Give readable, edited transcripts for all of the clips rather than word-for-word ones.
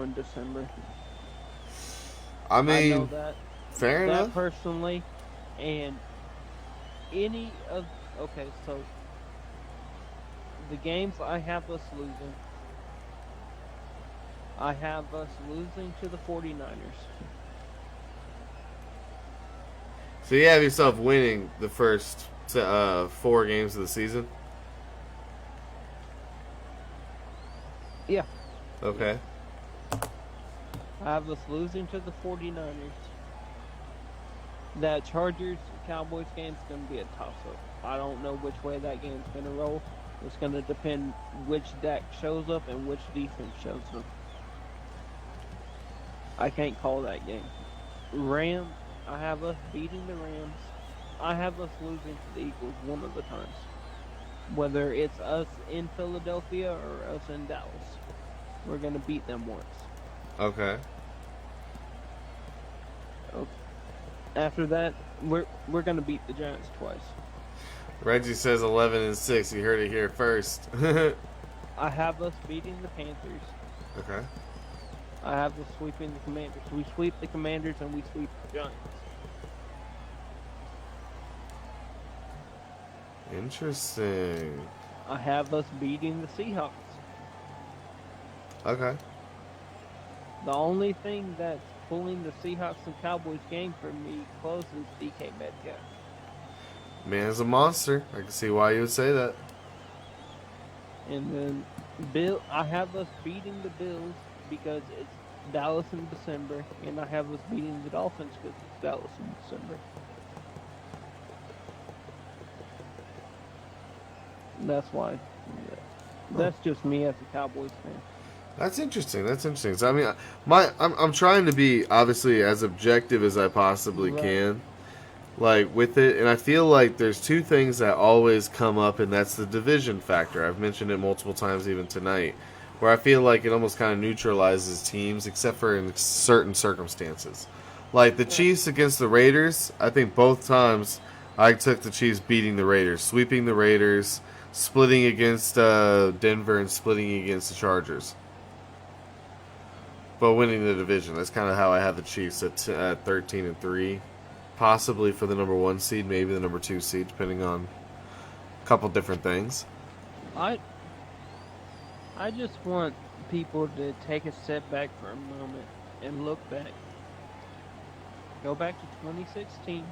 in December. I I know mean, fair that enough. personally, and any of okay, so the games I have us losing, I have us losing to the 49ers. So you have yourself winning the first 4 games of the season. Yeah, yeah. Okay. I have us losing to the 49ers. That Chargers Cowboys game's going to be a toss up. I don't know which way that game's going to roll. It's going to depend which Dak shows up and which defense shows up. I can't call that game. Rams, I have us beating the Rams. I have us losing to the Eagles one of the times. Whether it's us in Philadelphia or us in Dallas, we're going to beat them once. Okay. After that, we're going to beat the Giants twice. Reggie says 11-6. You heard it here first. Okay. I have us beating the Panthers. I have us sweeping the Commanders. We sweep the Commanders and we sweep the Giants. Interesting. I have us beating the Seahawks. Okay. The only thing that's pulling the Seahawks and Cowboys game for me close is DK Metcalf. Man's a monster. I can see why you would say that. And then I have us beating the Bills because it's Dallas in December, and I have us beating the Dolphins because it's Dallas in December. That's why. That's just me as a Cowboys fan. That's interesting. So, I mean, I'm trying to be obviously as objective as I possibly can, like with it, and I feel like there's two things that always come up, and that's the division factor. I've mentioned it multiple times, even tonight, where I feel like it almost kind of neutralizes teams, except for in certain circumstances, like the Chiefs against the Raiders. I think both times I took the Chiefs beating the Raiders, sweeping the Raiders, splitting against Denver, and splitting against the Chargers. But winning the division. That's kind of how I have the Chiefs at 13-3, possibly for the number 1 seed, maybe the number 2 seed, depending on a couple different things. I just want people to take a step back for a moment and look back. Go back to 2016.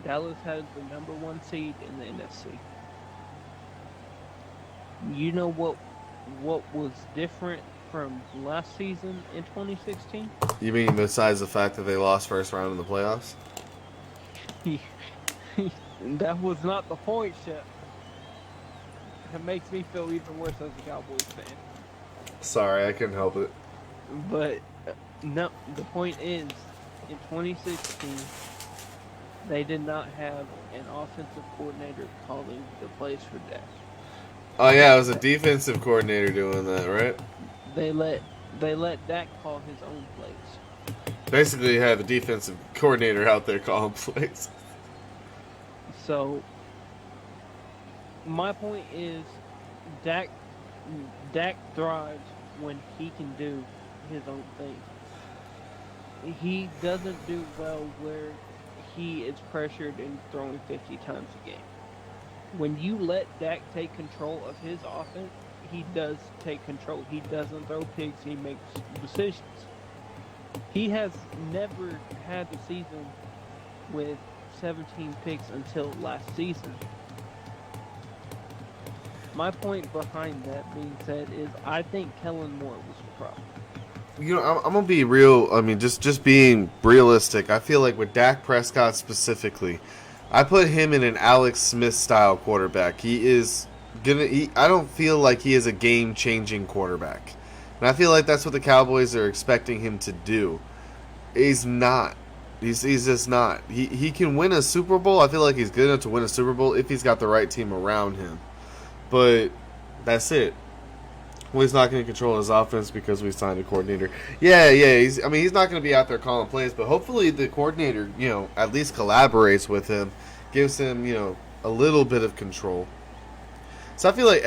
Dallas had the number 1 seed in the NFC. You know what was different from last season in 2016? You mean besides the fact that they lost first round in the playoffs? That was not the point, Shep. It makes me feel even worse as a Cowboys fan. Sorry, I couldn't help it. But no, the point is, in 2016, they did not have an offensive coordinator calling the plays for Dak. Oh yeah, it was a defensive coordinator doing that, right? They let Dak call his own plays. Basically, you have a defensive coordinator out there calling plays. So my point is, Dak thrives when he can do his own thing. He doesn't do well where he is pressured and throwing 50 times a game. When you let Dak take control of his offense, he does take control. He doesn't throw picks. He makes decisions. He has never had a season with 17 picks until last season. My point behind that being said is I think Kellen Moore was the problem. You know, I'm gonna be real. I mean, just being realistic. I feel like with Dak Prescott specifically, I put him in an Alex Smith style quarterback. He is I don't feel like he is a game changing quarterback, and I feel like that's what the Cowboys are expecting him to do. He's not. He's just not. He can win a Super Bowl. I feel like he's good enough to win a Super Bowl if he's got the right team around him. But that's it. Well, he's not going to control his offense because we signed a coordinator. Yeah. He's not going to be out there calling plays, but hopefully the coordinator, at least collaborates with him, gives him, a little bit of control. So I feel like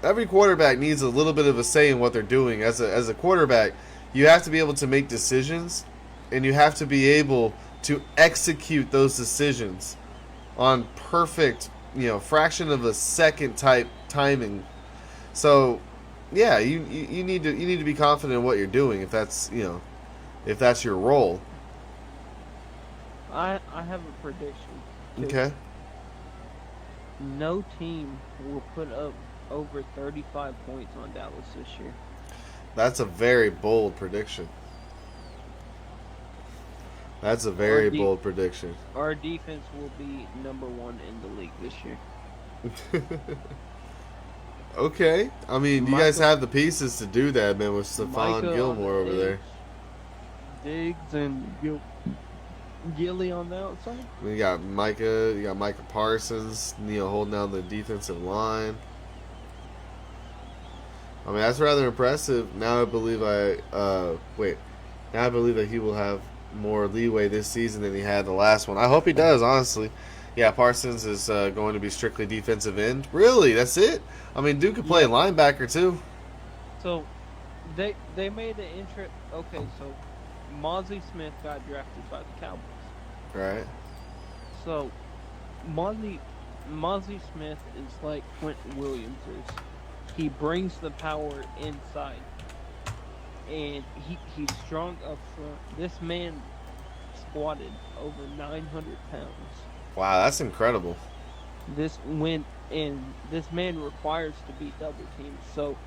every quarterback needs a little bit of a say in what they're doing. As a quarterback, you have to be able to make decisions, and you have to be able to execute those decisions on perfect, fraction of a second type timing. So, yeah, you need to be confident in what you're doing if that's your role. I have a prediction too. Okay, No team will put up over 35 points on Dallas this year. that's a very bold prediction. That's a Our very bold prediction. our defense will be number one in the league this year. Okay, I mean, you guys Micah, have the pieces to do that, man. With Stephon Micah on Gilmore over the there. edge, Diggs and Gilly on the outside. You got Micah Parsons, holding down the defensive line. I mean, that's rather impressive. Now I believe Now I believe that he will have more leeway this season than he had the last one. I hope he does, honestly. Yeah, Parsons is going to be strictly defensive end. Really? That's it? I mean, Duke could play Yeah. linebacker too. So they made an intro. Okay, so Mozzie Smith got drafted by the Cowboys. Right. So Mozzie Smith is like Quentin Williams is. He brings the power inside, and he's strong up front. This man squatted over 900 pounds. Wow, that's incredible. This man requires to be double teamed. So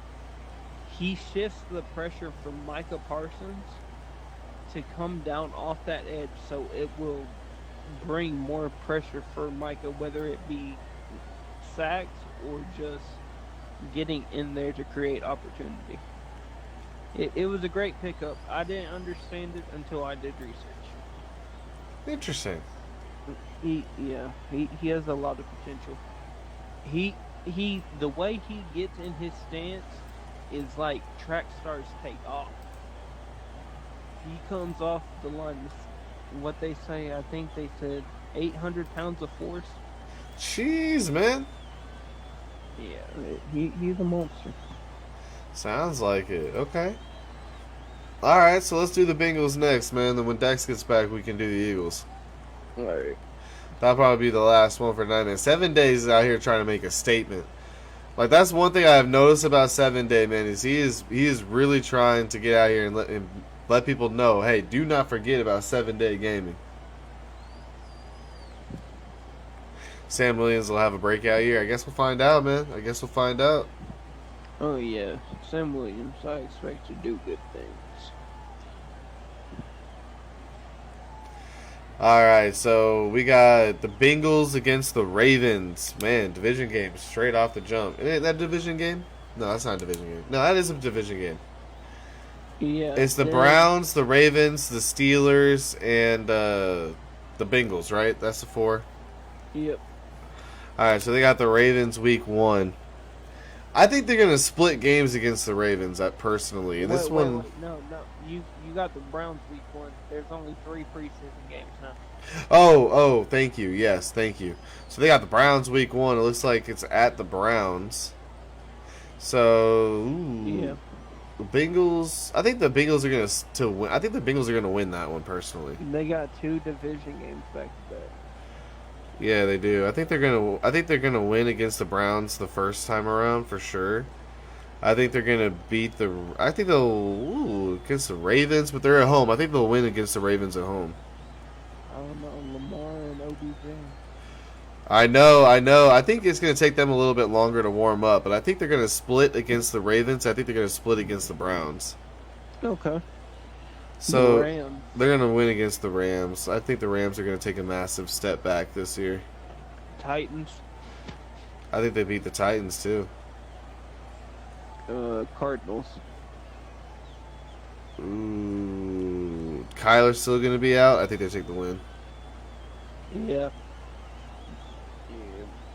he shifts the pressure from Micah Parsons to come down off that edge, so it will bring more pressure for Micah, whether it be sacks or just getting in there to create opportunity. It was a great pickup. I didn't understand it until I did research. Interesting. He has a lot of potential. The way he gets in his stance is like track stars take off. He comes off the line. What they say, I think they said 800 pounds of force. Jeez, man. Yeah, he's a monster. Sounds like it. Okay. All right, so let's do the Bengals next, man. Then when Dex gets back, we can do the Eagles. All right. That'll probably be the last one for tonight, man. 7 days out here trying to make a statement. Like, that's one thing I've noticed about 7 Day, man, is he is really trying to get out here and let people know, hey, do not forget about 7 Day gaming. Sam Williams will have a breakout year. I guess we'll find out, man. I guess we'll find out. Oh yeah, Sam Williams. I expect to do good things. All right, so we got the Bengals against the Ravens. Man, division game straight off the jump. Ain't that a division game? No, that's not a division game. No, that is a division game. Yeah. It's the Browns, the Ravens, the Steelers, and the Bengals, right? That's the four. Yep. All right, so they got the Ravens week 1. I think they're gonna split games against the Ravens. Personally, and this one. Wait. No. You got the Browns week 1. There's only 3 preseason games now. Oh, thank you. Yes, thank you. So they got the Browns week 1. It looks like it's at the Browns. So Yeah. the Bengals. I think the Bengals are gonna win. I think the Bengals are gonna win that one personally. They got 2 division games back to back. Yeah, they do. I think they're gonna win against the Browns the first time around for sure. I think they're gonna beat the. I think they'll against the Ravens, but they're at home. I think they'll win against the Ravens at home. I don't know, Lamar and OBJ. I know. I think it's gonna take them a little bit longer to warm up, but I think they're gonna split against the Ravens. I think they're gonna split against the Browns. Okay. So The Rams. they're gonna win against the Rams. I think the Rams are gonna take a massive step back this year. Titans. I think they beat the Titans too. Cardinals. Ooh, Kyler's still gonna be out. I think they take the win. Yeah.